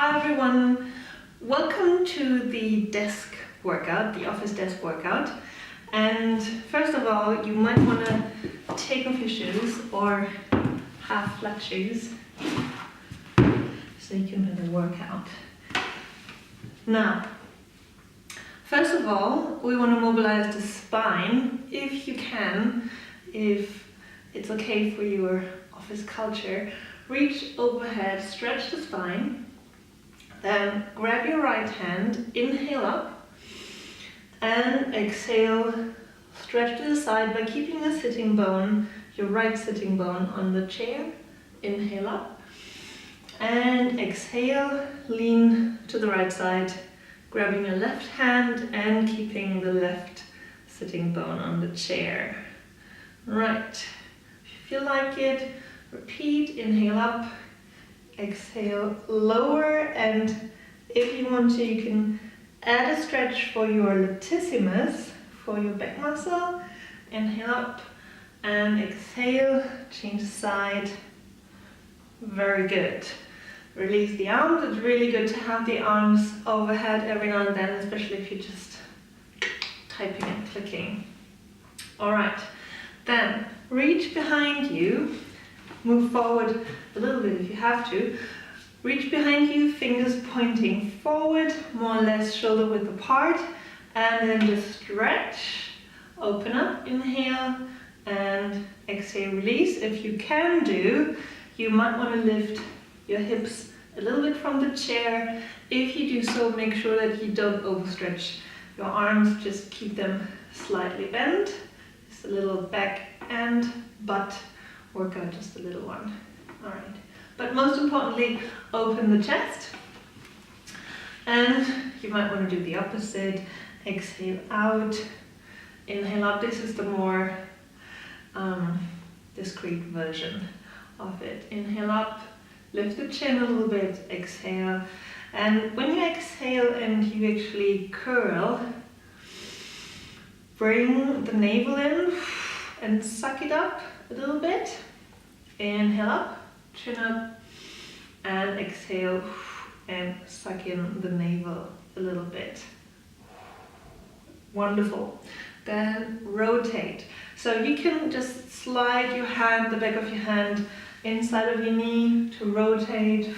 Hi everyone, welcome to the desk workout, the office desk workout. And first of all, you might want to take off your shoes or have flat shoes so you can really work out. Now, first of all, we want to mobilize the spine if you can, if it's okay for your office culture. Reach overhead, stretch the spine, then grab your right hand, inhale up, and exhale, stretch to the side by keeping the sitting bone, your right sitting bone on the chair. Inhale up, and exhale, lean to the right side, grabbing your left hand and keeping the left sitting bone on the chair. Right, if you feel like it, repeat, inhale up, exhale, lower, and if you want to, you can add a stretch for your latissimus, for your back muscle. Inhale up and exhale, change side. Very good. Release the arms. It's really good to have the arms overhead every now and then, especially if you're just typing and clicking. All right, then reach behind you. Move forward a little bit if you have to. Reach behind you, fingers pointing forward, more or less shoulder width apart, and then just stretch, open up, inhale, and exhale, release. If you can do, you might want to lift your hips a little bit from the chair. If you do so, make sure that you don't overstretch your arms, just keep them slightly bent. Just a little back and butt workout, just a little one. All right, but most importantly, open the chest, and you might want to do the opposite. Exhale out, inhale up. This is the more discreet version of it. Inhale up, lift the chin a little bit, exhale, and when you exhale and you actually curl, bring the navel in and suck it up a little bit. Inhale up, chin up, and exhale and suck in the navel a little bit. Wonderful. Then rotate. So you can just slide your hand, the back of your hand, inside of your knee to rotate.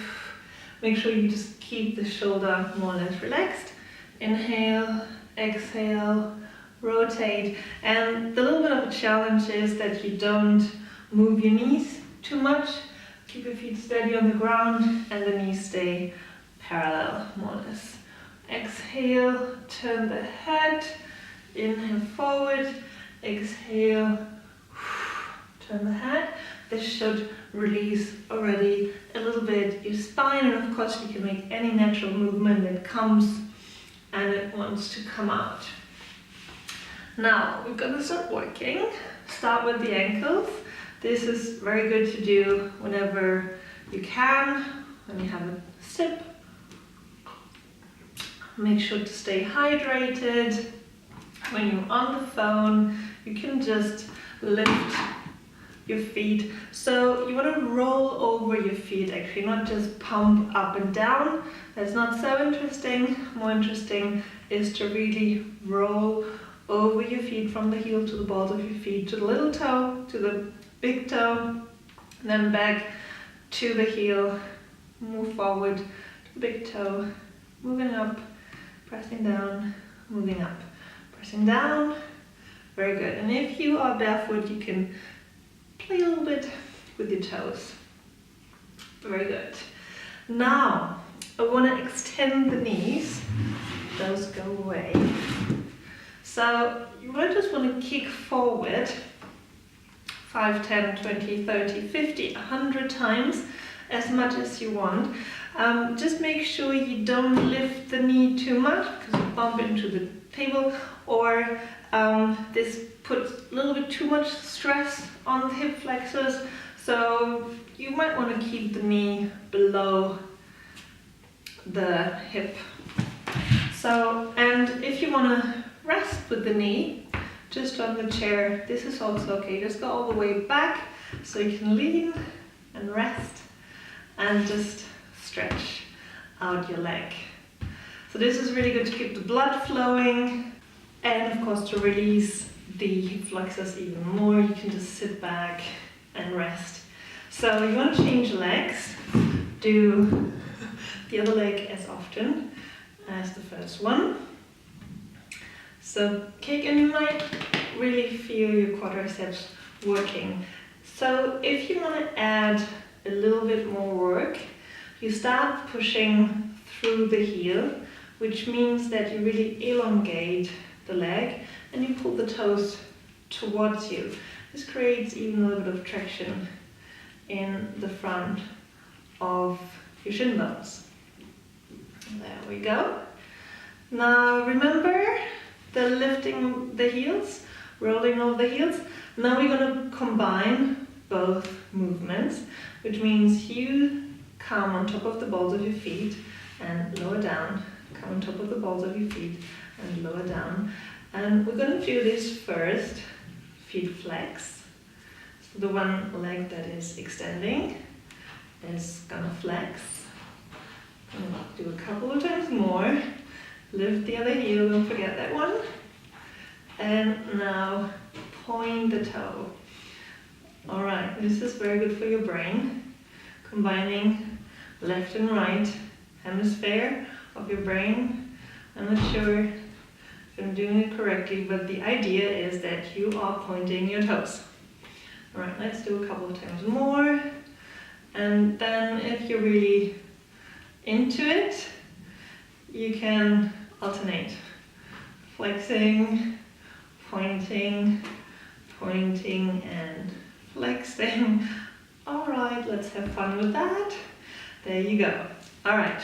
Make sure you just keep the shoulder more or less relaxed. Inhale, exhale, rotate. And the little bit of a challenge is that you don't move your knees too much. Keep your feet steady on the ground and the knees stay parallel, more or less. Exhale, turn the head, inhale forward, exhale, turn the head. This should release already a little bit your spine, and of course you can make any natural movement that comes and it wants to come out. Now we're going to start working. Start with the ankles. This is very good to do whenever you can, when you have a sip. Make sure to stay hydrated. When you're on the phone, you can just lift your feet. So you want to roll over your feet, actually, not just pump up and down. That's not so interesting. More interesting is to really roll over your feet from the heel to the balls of your feet, to the little toe, to the big toe, then back to the heel, move forward to the big toe, moving up, pressing down, moving up, pressing down. Very good. And if you are barefoot, you can play a little bit with your toes. Very good. Now, I want to extend the knees. Those go away. So you just want to kick forward 5, 10, 20, 30, 50, 100 times, as much as you want. Just make sure you don't lift the knee too much because you bump into the table, or this puts a little bit too much stress on the hip flexors. So you might want to keep the knee below the hip. So, and if you want to rest with the knee just on the chair, this is also okay. Just go all the way back so you can lean and rest and just stretch. out your leg. So this is really good to keep the blood flowing, and of course to release the hip flexors even more. You can just sit back and rest. So you want to change legs, do the other leg as often as the first one. So kick, and you might really feel your quadriceps working. So if you want to add a little bit more work, you start pushing through the heel, which means that you really elongate the leg and you pull the toes towards you. This creates even a little bit of traction in the front of your shin bones. There we go. Now remember the lifting the heels, rolling over the heels. Now we're going to combine both movements, which means you come on top of the balls of your feet and lower down, come on top of the balls of your feet and lower down. And we're going to do this first, feet flex. So the one leg that is extending is going to flex. And do a couple of times more. Lift the other heel, don't forget that one. And now point the toe. Alright, this is very good for your brain. Combining left and right hemisphere of your brain. I'm not sure if I'm doing it correctly, but the idea is that you are pointing your toes. Alright, let's do a couple of times more. And then if you're really into it, you can alternate. Flexing, pointing, pointing, and flexing. Alright, let's have fun with that. There you go. Alright.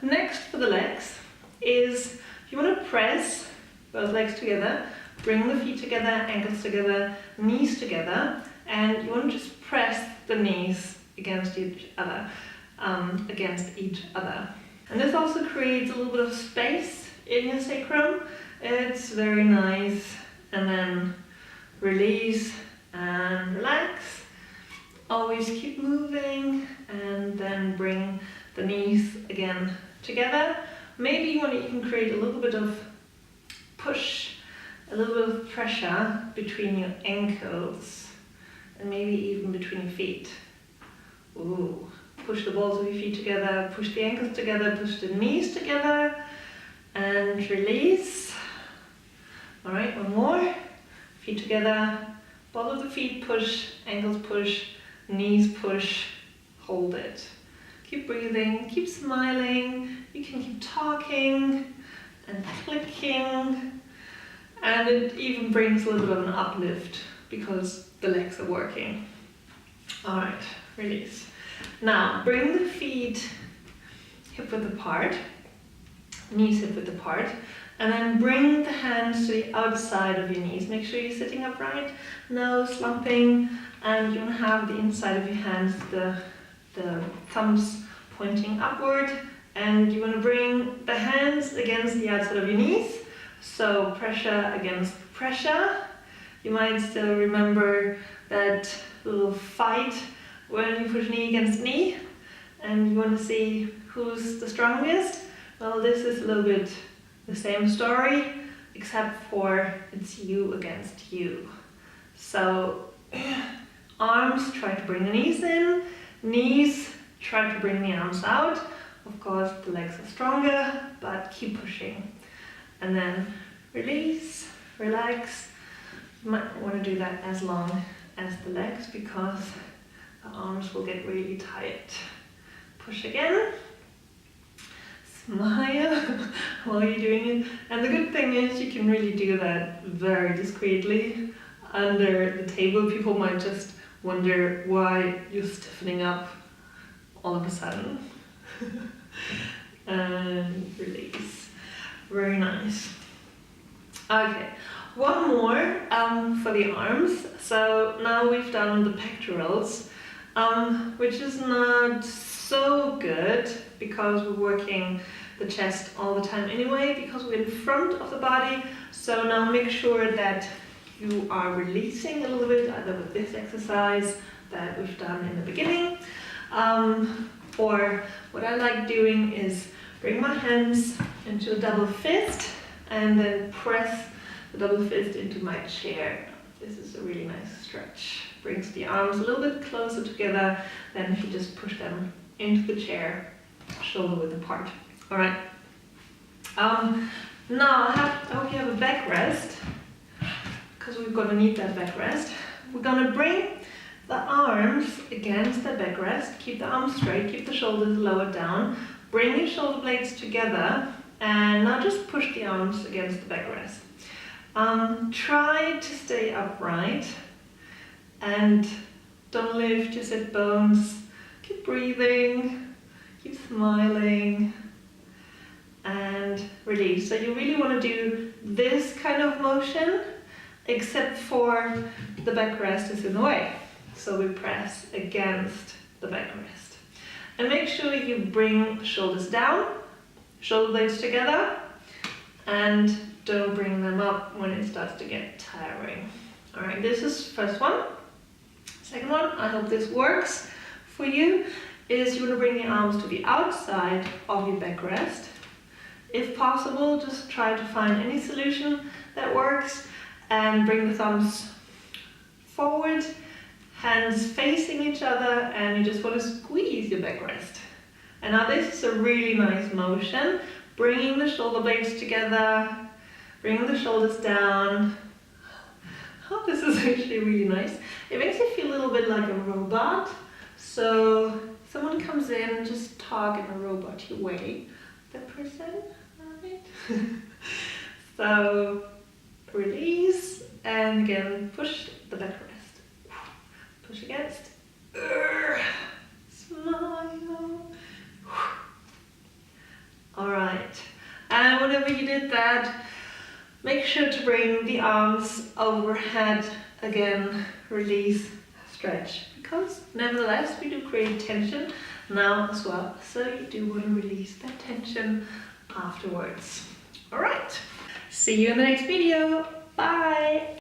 Next for the legs is you want to press both legs together, bring the feet together, ankles together, knees together, and you want to just press the knees against each other. And this also creates a little bit of space in your sacrum. It's very nice. And then release and relax. Always keep moving, and then bring the knees again together. Maybe you want to even create a little bit of push, a little bit of pressure between your ankles, and maybe even between your feet. Ooh. Push the balls of your feet together, push the ankles together, push the knees together, and release. Alright, one more. Feet together, balls of the feet push, ankles push, knees push, hold it. Keep breathing, keep smiling, you can keep talking and clicking, and it even brings a little bit of an uplift because the legs are working. Alright, release. Now, bring the feet hip width apart, knees hip width apart, and then bring the hands to the outside of your knees. Make sure you're sitting upright, no slumping, and you want to have the inside of your hands, the thumbs pointing upward, and you want to bring the hands against the outside of your knees, so pressure against pressure. You might still remember that little fight when you push knee against knee and you want to see who's the strongest. Well, this is a little bit the same story, except for it's you against you. So arms, try to bring the knees in, knees, try to bring the arms out. Of course, the legs are stronger, but keep pushing. And then release, relax. You might want to do that as long as the legs because the arms will get really tight. Push again. Smile while you're doing it. And the good thing is you can really do that very discreetly. Under the table, people might just wonder why you're stiffening up all of a sudden. And release. Very nice. Okay, one more for the arms. So now we've done the pectorals. Which is not so good because we're working the chest all the time anyway, because we're in front of the body. So now make sure that you are releasing a little bit, either with this exercise that we've done in the beginning, Or what I like doing is bring my hands into a double fist and then press the double fist into my chair. This is a really nice stretch. Brings the arms a little bit closer together than if you just push them into the chair, shoulder width apart. All right. Now I hope you have a backrest, because we're going to need that backrest. We're going to bring the arms against the backrest. Keep the arms straight, keep the shoulders lowered down. Bring your shoulder blades together and now just push the arms against the backrest. Try to stay upright and don't lift your sit bones. Keep breathing, keep smiling, and release. So you really want to do this kind of motion, except for the backrest is in the way. So we press against the backrest. And make sure you bring shoulders down, shoulder blades together, and don't bring them up when it starts to get tiring. All right, this is first one. Second one, I hope this works for you, is you want to bring the arms to the outside of your backrest. If possible, just try to find any solution that works and bring the thumbs forward, hands facing each other, and you just want to squeeze your backrest. And now this is a really nice motion, bringing the shoulder blades together, bringing the shoulders down. Oh, this is actually really nice. It makes you feel a little bit like a robot. So someone comes in, just talk in a robot-y way. The person, right? So release, and again, push the backrest. Push against. Smile. Alright, and whenever you did that, make sure to bring the arms overhead again, release, stretch. Because nevertheless, we do create tension now as well. So you do want to release that tension afterwards. Alright, see you in the next video. Bye!